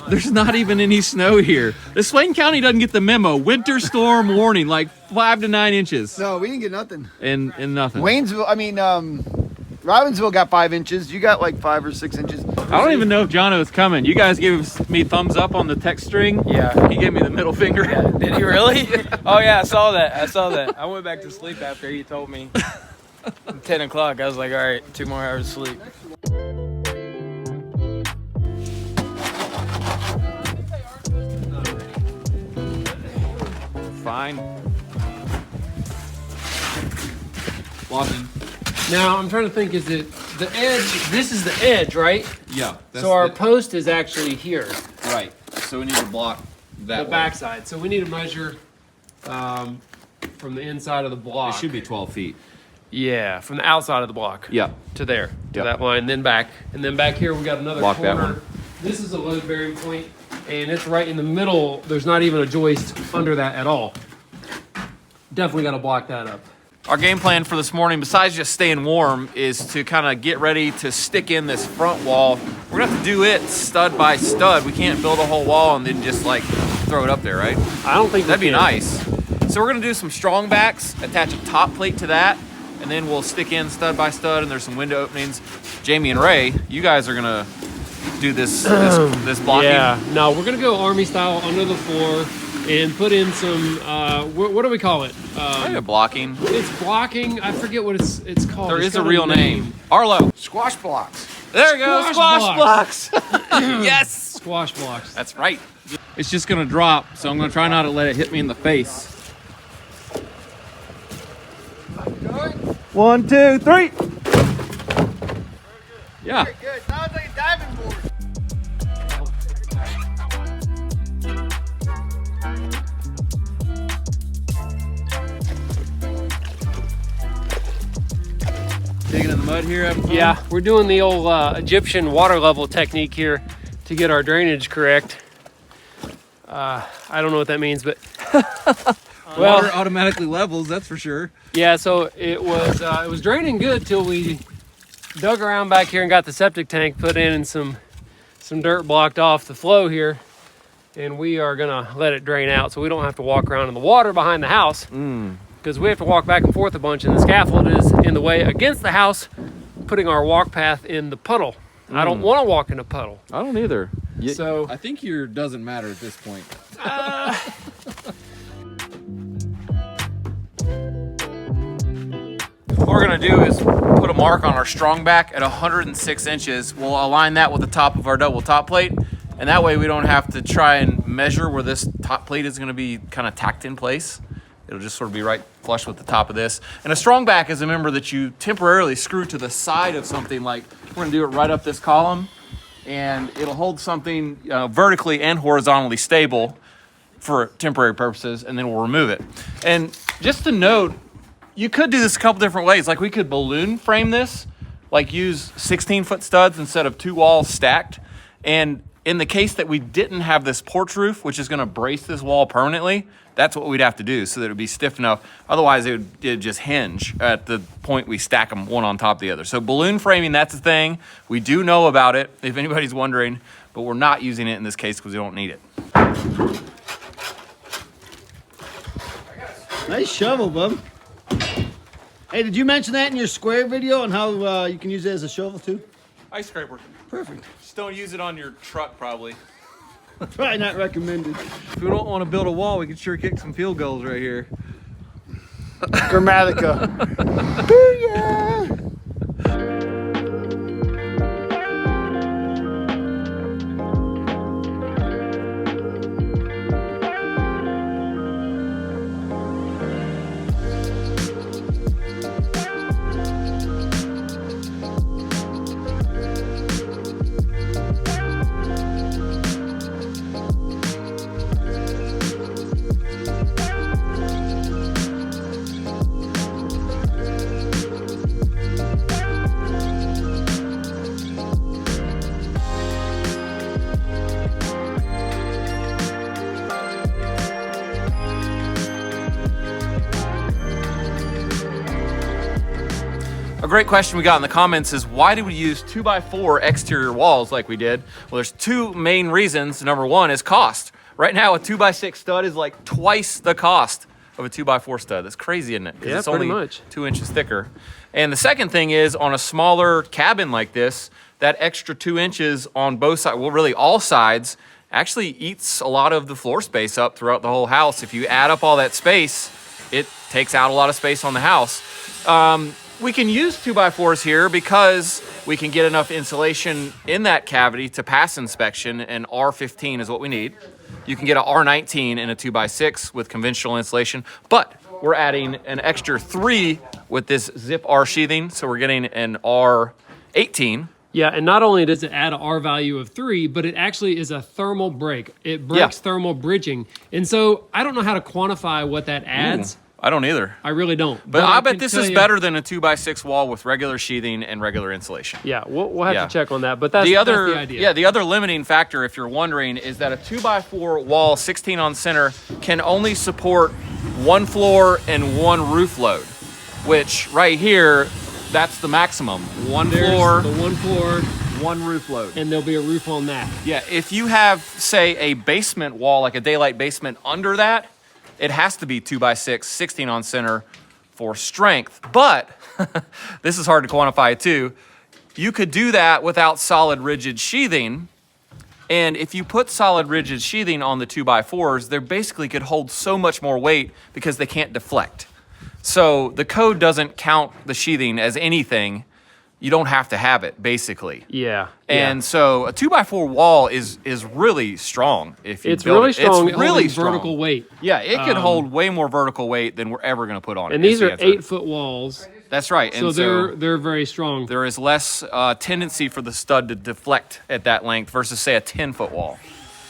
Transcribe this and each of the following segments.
There's not even any snow here. The Swain County doesn't get the memo. Winter storm warning, like 5 to 9 inches. No, we didn't get nothing. And nothing. Waynesville, I mean, Robbinsville got 5 inches. You got like 5 or 6 inches. I don't even know if Jono is coming. You guys gave me thumbs up on the text string. Yeah. He gave me the middle finger. Yeah. Did he really? Yeah. Oh yeah, I saw that. I went back to sleep after he told me. 10 o'clock. I was like, all right, 2 more hours of sleep. Fine. Walking. Now I'm trying to think, is it the edge? This is the edge, right? Yeah. So our post is actually here, right. So we need to block that the backside. So we need to measure from the inside of the block. It should be 12 feet. Yeah, from the outside of the block. Yeah. To there, to Yep. that line, then back, and then back here we got another Block that corner. one. This is a load bearing point, and it's right in the middle. There's not even a joist under that at all. Definitely got to block that up. Our game plan for this morning, besides just staying warm, is to kind of get ready to stick in this front wall. We're gonna have to do it stud by stud. We can't build a whole wall and then just like throw it up there, right? I don't think That'd be we can. nice. So we're gonna do some strong backs, attach a top plate to that, and then we'll stick in stud by stud, and there's some window openings. Jamie and Ray, you guys are gonna do this blocking. Yeah, no, we're gonna go Army style under the floor and put in some. What do we call it? Maybe blocking. It's blocking. I forget what it's called. There It's is a got real name. Arlo. Squash blocks. There we go. Squash Squash blocks. Yes. Squash blocks. That's right. It's just gonna drop, so I'm gonna try not to let it hit me in the face. 1, 2, 3. Yeah. Good. Now it's like a diving board. Digging in the mud here. Having fun? Yeah, we're doing the old Egyptian water level technique here to get our drainage correct. I don't know what that means, but Water automatically levels, that's for sure. yeah. So it was draining good till we dug around back here and got the septic tank put in and some dirt blocked off the flow here, and we are gonna let it drain out so we don't have to walk around in the water behind the house. Because we have to walk back and forth a bunch, and the scaffold is in the way against the house, putting our walk path in the puddle. I don't want to walk in a puddle. I don't either. So I think your doesn't matter at this point. What we're gonna do is put a mark on our strong back at 106 inches. We'll align that with the top of our double top plate, and that way we don't have to try and measure where this top plate is gonna be kind of tacked in place. It'll just sort of be right flush with the top of this. And a strong back is a member that you temporarily screw to the side of something. Like we're gonna do it right up this column, and it'll hold something vertically and horizontally stable for temporary purposes, and then we'll remove it. And just to note, you could do this a couple different ways. Like we could balloon frame this, like use 16-foot studs instead of 2 walls stacked. And in the case that we didn't have this porch roof, which is gonna brace this wall permanently, that's what we'd have to do so that it would be stiff enough. Otherwise, it'd just hinge at the point we stack them one on top of the other. So balloon framing, that's a thing. We do know about it, if anybody's wondering, but we're not using it in this case because we don't need it. Nice shovel, bub. Hey, did you mention that in your square video on how you can use it as a shovel too? Ice scraper. Perfect. Just don't use it on your truck, probably. Probably not recommended. If we don't want to build a wall, we can sure kick some field goals right here. Grammatica. Booyah! A great question we got in the comments is, why do we use 2x4 exterior walls like we did? Well, there's two main reasons. Number one is cost. Right now, a 2x6 stud is like twice the cost of a 2x4 stud. That's crazy, isn't it? 'Cause Yeah, it's pretty only much. 2 inches thicker. And the second thing is, on a smaller cabin like this, that extra 2 inches on both sides, well, really all sides, actually eats a lot of the floor space up throughout the whole house. If you add up all that space, it takes out a lot of space on the house. We can use 2x4s here because we can get enough insulation in that cavity to pass inspection, and R15 is what we need. You can get a R19 in a 2x6 with conventional insulation, but we're adding an extra 3 with this Zip R sheathing, so we're getting an R18. Yeah, and not only does it add an R value of 3, but it actually is a thermal break. It breaks thermal bridging. And so I don't know how to quantify what that adds. I don't either. I really don't. But I bet can this tell is you- better than a 2x6 wall with regular sheathing and regular insulation. Yeah, we'll have Yeah. to check on that, but that's The that's other, the idea. yeah, the other limiting factor, if you're wondering, is that a 2x4 wall, 16 on center, can only support 1 floor and 1 roof load, which right here, that's the maximum. One There's floor, the 1 floor, 1 roof load. and there'll be a roof on that. Yeah, if you have, say, a basement wall, like a daylight basement under that, it has to be 2x6, 16 on center for strength. But this is hard to quantify too. You could do that without solid rigid sheathing. And if you put solid rigid sheathing on the 2x4s, they basically could hold so much more weight because they can't deflect. So the code doesn't count the sheathing as anything. You don't have to have it, basically. Yeah. And so a 2x4 wall is really strong if you It's build really it. strong. It's really holding strong. vertical weight. Yeah, it could hold way more vertical weight than we're ever going to put on it. And these is the are answer. 8-foot walls, That's right. so And they're very strong. there is less tendency for the stud to deflect at that length versus, say, a 10-foot wall.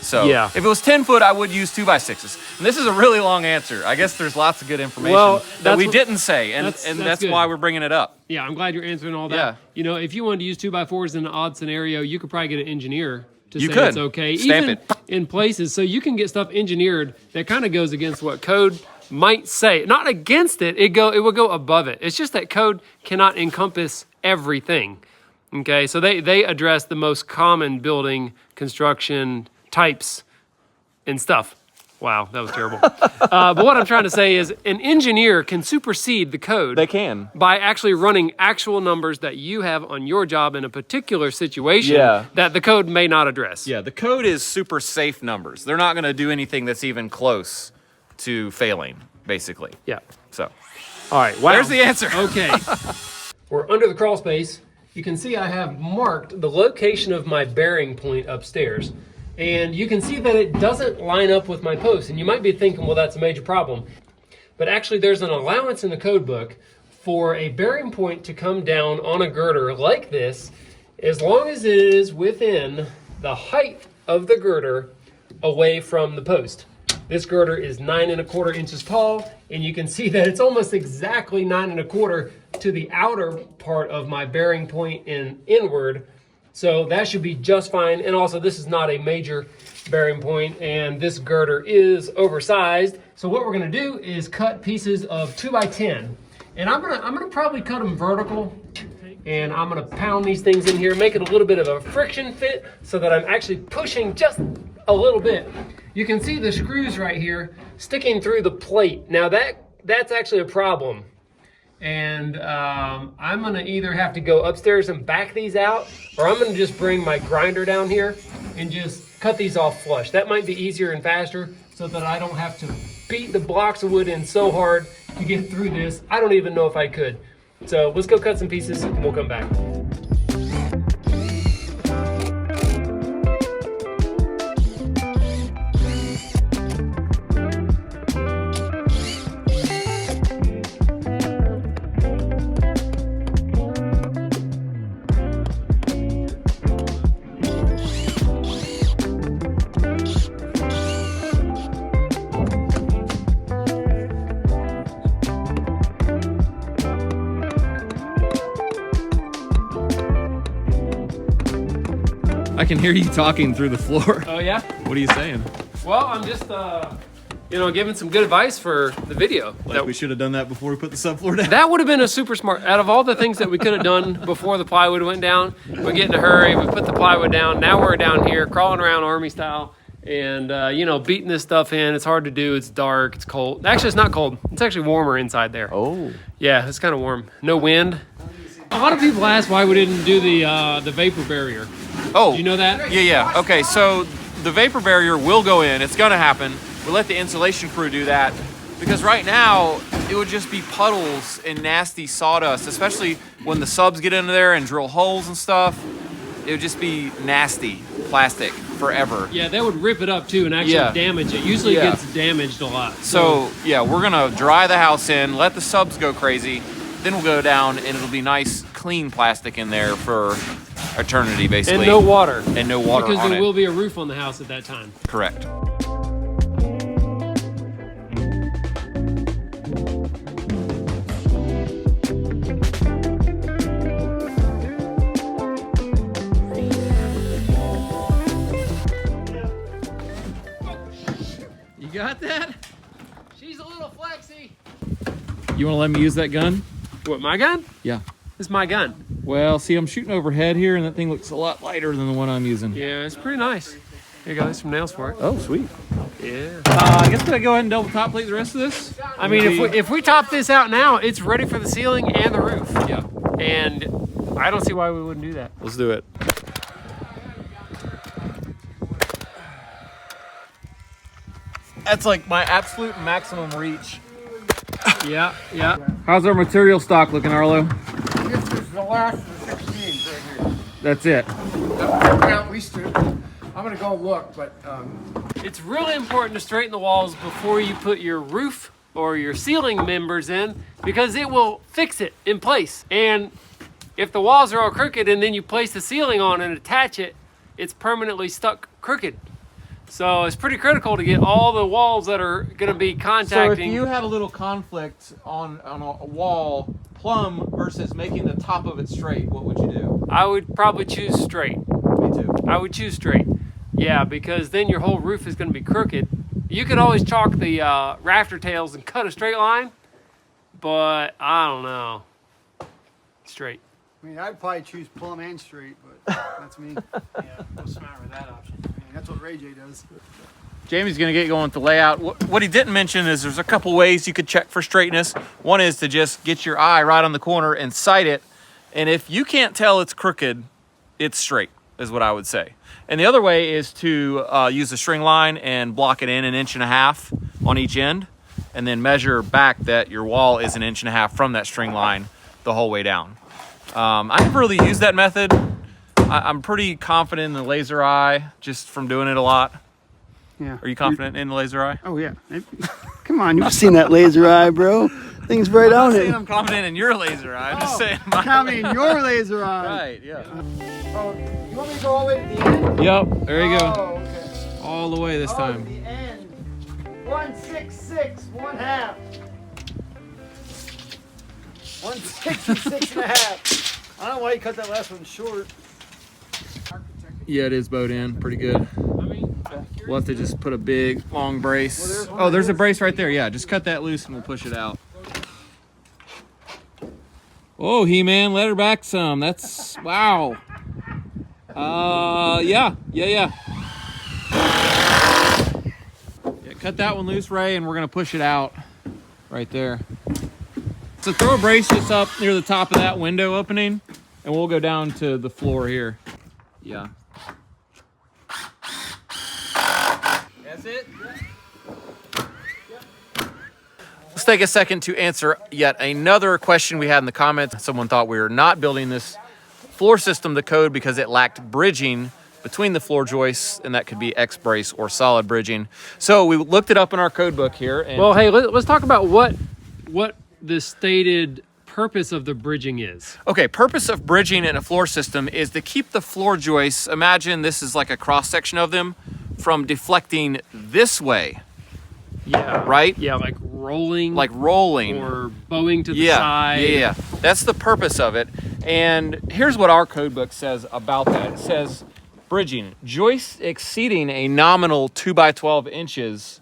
So Yeah. if it was 10 foot, I would use 2x6s. And this is a really long answer. I guess there's lots of good information Well, that that's we what- didn't say, and that's that's good. why we're bringing it up. Yeah, I'm glad you're answering all that. Yeah. You know, if you wanted to use 2x4s in an odd scenario, you could probably get an engineer to You say could. it's okay. Stamp Even it. in places. So you can get stuff engineered that kind of goes against what code might say. Not against it, it will go above it. It's just that code cannot encompass everything. Okay, so they address the most common building construction types and stuff. Wow, that was terrible. But what I'm trying to say is an engineer can supersede the code can. by actually running actual numbers that you have on your job in a particular situation Yeah. that the code may not address. Yeah, the code is super safe numbers. They're not going to do anything that's even close to failing, basically. Yeah. So All right. Wow. there's the answer. Okay. We're under the crawl space. You can see I have marked the location of my bearing point upstairs. And you can see that it doesn't line up with my post. And you might be thinking, well, that's a major problem. But actually, there's an allowance in the code book for a bearing point to come down on a girder like this, as long as it is within the height of the girder away from the post. This girder is 9 1/4 inches tall, and you can see that it's almost exactly 9 1/4 to the outer part of my bearing point and inward. So that should be just fine. And also, this is not a major bearing point, and this girder is oversized. So what we're gonna do is cut pieces of 2x10. And I'm gonna probably cut them vertical, and I'm gonna pound these things in here, make it a little bit of a friction fit so that I'm actually pushing just a little bit. You can see the screws right here sticking through the plate. Now that's actually a problem. And I'm gonna either have to go upstairs and back these out, or I'm gonna just bring my grinder down here and just cut these off flush. That might be easier and faster so that I don't have to beat the blocks of wood in so hard to get through this. I don't even know if I could. So let's go cut some pieces and we'll come back. I can hear you talking through the floor. Oh yeah? What are you saying? Well, I'm just, giving some good advice for the video. Like we should have done that before we put the subfloor down. That would have been a super smart. Out of all the things that we could have done before the plywood went down, we get in a hurry, we put the plywood down. Now we're down here crawling around army style and, beating this stuff in. It's hard to do. It's dark. It's cold. Actually, it's not cold. It's actually warmer inside there. Oh. Yeah, it's kind of warm. No wind. A lot of people ask why we didn't do the vapor barrier. Oh. Do you know that? Yeah. Okay, so the vapor barrier will go in. It's going to happen. We'll let the insulation crew do that because right now it would just be puddles and nasty sawdust, especially when the subs get into there and drill holes and stuff. It would just be nasty plastic forever. Yeah, that would rip it up too and actually damage it. Usually it gets damaged a lot. So yeah, we're going to dry the house in, let the subs go crazy, then we'll go down and it'll be nice, clean plastic in there for eternity, basically. And no water. And no water because on there it. will be a roof on the house at that time. Correct. You got that? She's a little flexy. You want to let me use that gun? What, my gun? Yeah. It's my gun. Well, see, I'm shooting overhead here, and that thing looks a lot lighter than the one I'm using. Yeah, it's pretty nice. Here you go, there's some nails for it. Oh, sweet. Yeah. I guess we'll go ahead and double top plate the rest of this. I mean, if we top this out now, it's ready for the ceiling and the roof. Yeah. And I don't see why we wouldn't do that. Let's do it. That's like my absolute maximum reach. Yeah, yeah. How's our material stock looking, Arlo? This is the last of the 16s right here. That's it. At least I'm gonna go look, but It's really important to straighten the walls before you put your roof or your ceiling members in because it will fix it in place. And if the walls are all crooked and then you place the ceiling on and attach it, it's permanently stuck crooked. So it's pretty critical to get all the walls that are going to be contacting. So if you had a little conflict on a wall, plumb versus making the top of it straight, what would you do? I would probably choose straight. Me too. I would choose straight. Yeah, because then your whole roof is going to be crooked. You could always chalk the rafter tails and cut a straight line, but I don't know. Straight. I mean, I'd probably choose plumb and straight, but that's me. Yeah, go smart with that option. I mean, that's what Ray J does. Jamie's going to get going with the layout. What he didn't mention is there's a couple ways you could check for straightness. One is to just get your eye right on the corner and sight it. And if you can't tell it's crooked, it's straight, is what I would say. And the other way is to use a string line and block it in 1.5 inches on each end, and then measure back that your wall is 1.5 inches from that string line the whole way down. I never really used that method. I'm pretty confident in the laser eye just from doing it a lot. Yeah. Are you confident in the laser eye? Oh, yeah. Come on, you've seen that laser eye, bro. Thing's right I'm on not saying it. I'm confident in your laser eye. I'm just saying I mean, your laser eye. Right, yeah. oh, you want me to go all the way to the end? Yep, there you go. Oh, okay. All the way this Oh, time. the end. 166, 1/2. 166.5. I don't know why you cut that last one short. Yeah, it is bowed in pretty good. I mean, We'll have to just put a big, long brace. Well, Oh, there's a brace right there. Yeah, just cut that loose and we'll push it out. Oh, He-Man, let her back some. That's, wow. Yeah. Yeah, cut that one loose, Ray, and we're going to push it out right there. So throw a brace just up near the top of that window opening, and we'll go down to the floor here. Yeah. That's it? Let's take a second to answer yet another question we had in the comments. Someone thought we were not building this floor system to code because it lacked bridging between the floor joists, and that could be X-brace or solid bridging. So we looked it up in our code book here. And well, hey, let's talk about what the stated purpose of the bridging is. okay, purpose of bridging in a floor system is to keep the floor joists, imagine this is like a cross section of them, from deflecting this way, Yeah. right? Yeah, like rolling. Like rolling. Or bowing to the Yeah, side. yeah. That's the purpose of it. And here's what our code book says about that. It says, bridging, joists exceeding a nominal 2 by 12 inches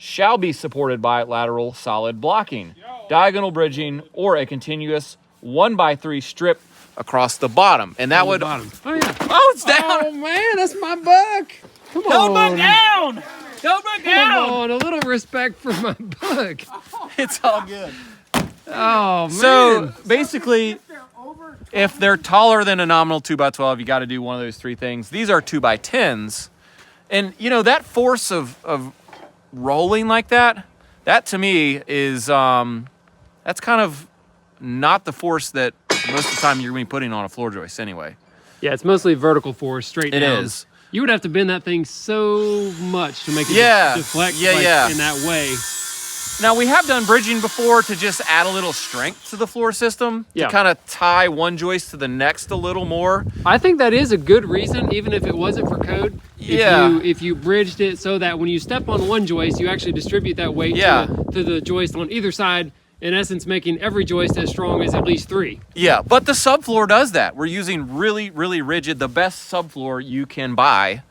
shall be supported by lateral solid blocking, diagonal bridging, or a continuous 1x3 strip across the bottom. And that would... Bottom. Oh yeah. Oh, it's down! Oh man, that's my buck. Come Don't on. look down! Don't look Come down! on, a little respect for my book. It's all good. Oh man. So basically, if they're taller than a nominal 2x12, you got to do one of those three things. These are 2x10s. And you know, that force of rolling like that, that to me is, that's kind of not the force that most of the time you're going to be putting on a floor joist anyway. Yeah, it's mostly vertical force, straight It down. is. You would have to bend that thing so much to make it deflect Yeah, like, yeah. in that way. Now, we have done bridging before to just add a little strength to the floor system, Yeah. to kind of tie one joist to the next a little more. I think that is a good reason, even if it wasn't for code. Yeah. If you bridged it so that when you step on one joist, you actually distribute that weight Yeah. to the joist on either side, in essence making every joist as strong as at least 3. Yeah, but the subfloor does that. We're using really, really rigid, the best subfloor you can buy.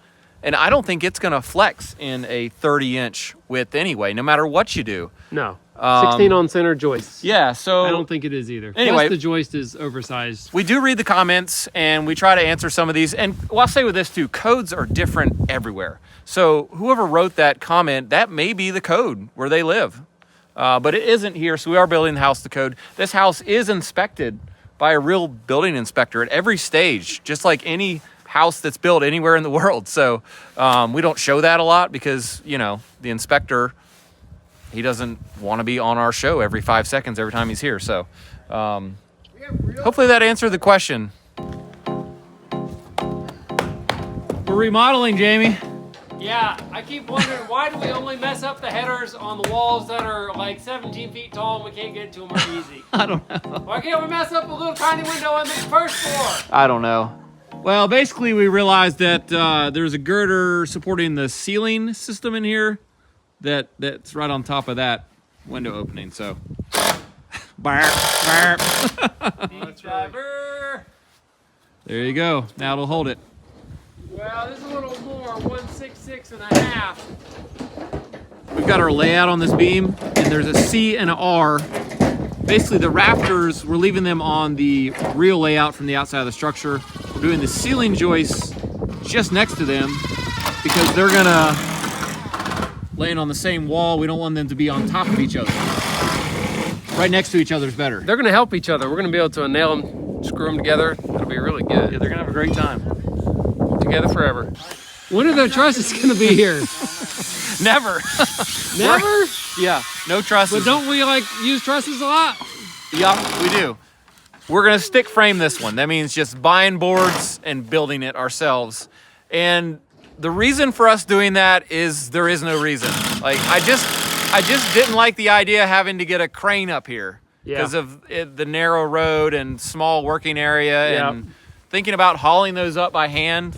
And I don't think it's going to flex in a 30-inch width anyway, no matter what you do. No. 16 on center joists. Yeah, so... I don't think it is either. Anyway. Plus the joist is oversized. We do read the comments, and we try to answer some of these. And well, I'll say with this, too, codes are different everywhere. So whoever wrote that comment, that may be the code where they live. But it isn't here, so we are building the house to code. This house is inspected by a real building inspector at every stage, just like any house that's built anywhere in the world. So we don't show that a lot because, you know, the inspector, he doesn't want to be on our show every 5 seconds every time he's here. So hopefully that answered the question. We're remodeling, Jamie. Yeah, I keep wondering, why do we only mess up the headers on the walls that are like 17 feet tall and we can't get to them easy? I don't know. Why can't we mess up a little tiny window on the first floor? I don't know. Well, basically, we realized that there's a girder supporting the ceiling system in here that's right on top of that window opening. So, bark, bark. Driver. There you go. Now it'll hold it. Well, this is a little more, 166.5. We've got our layout on this beam, and there's a C and an R. Basically, the rafters, we're leaving them on the real layout from the outside of the structure. We're doing the ceiling joists just next to them because they're gonna laying on the same wall. We don't want them to be on top of each other. Right next to each other is better. They're gonna help each other. We're gonna be able to nail them, screw them together. It'll be really good. Yeah, they're gonna have a great time. Together forever. When are the trusses gonna be here? Never. Never? Yeah, no trusses. But don't we like use trusses a lot? Yeah, we do. We're gonna stick frame this one. That means just buying boards and building it ourselves. And the reason for us doing that is there is no reason. Like I just didn't like the idea of having to get a crane up here because of the narrow road and small working area and thinking about hauling those up by hand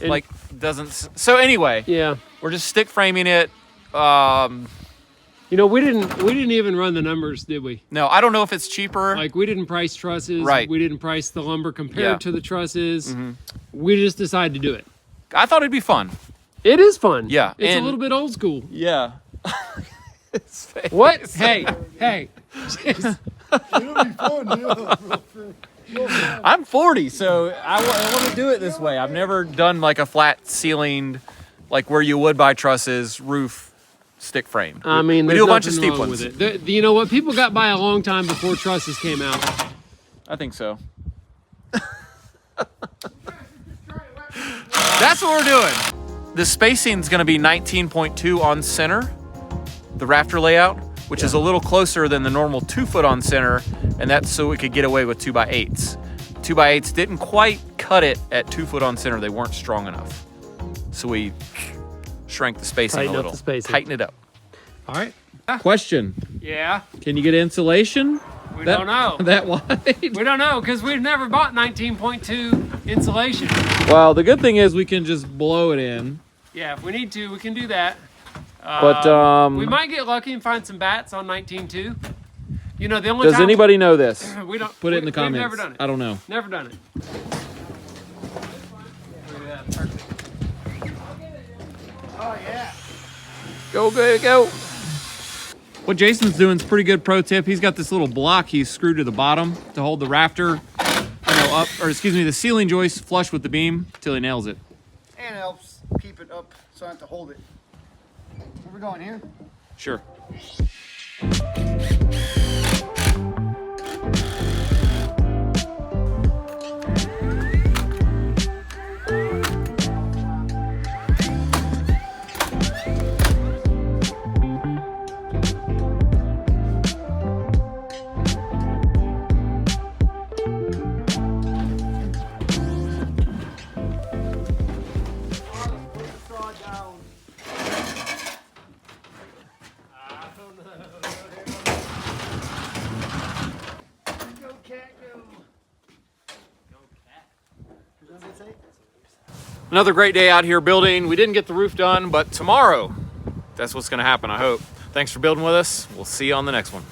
doesn't. So anyway, we're just stick framing it. You know, we didn't even run the numbers, did we? No, I don't know if it's cheaper. Like we didn't price trusses. Right. We didn't price the lumber compared to the trusses. We just decided to do it. I thought it'd be fun. It is fun. Yeah, It's a and- little bit old school. Yeah. What? Hey. It'll be fun, yeah. I'm 40, so I want to do it this way. I've never done like a flat ceilinged, like where you would buy trusses, roof, stick frame. I mean, we there's do a bunch of nothing steep wrong ones. with it. You know what? People got by a long time before trusses came out. I think so. That's what we're doing. The spacing is going to be 19.2 on center, the rafter layout, which is a little closer than the normal 2 foot on center, and that's so we could get away with 2x8s. 2x8s didn't quite cut it at 2 foot on center. They weren't strong enough. So we shrank the spacing Tighten a up little. the spacing. Tighten it up. All right. Question. Yeah. Can you get insulation? We don't know. That wide? We don't know because we've never bought 19.2 insulation. Well, the good thing is we can just blow it in. Yeah, if we need to, we can do that. But we might get lucky and find some bats on 19.2. You know, the only does time anybody know this? we don't Put it in the comments. We've never done it. I don't know. Never done it. Oh, yeah. Go, go, go. What Jason's doing is pretty good pro tip. He's got this little block he's screwed to the bottom to hold the rafter, up, or excuse me, the ceiling joist flush with the beam till he nails it. And it helps keep it up so I don't have to hold it. Where we going here? Sure. Another great day out here building. We didn't get the roof done, but tomorrow, that's what's gonna happen, I hope. Thanks for building with us. We'll see you on the next one.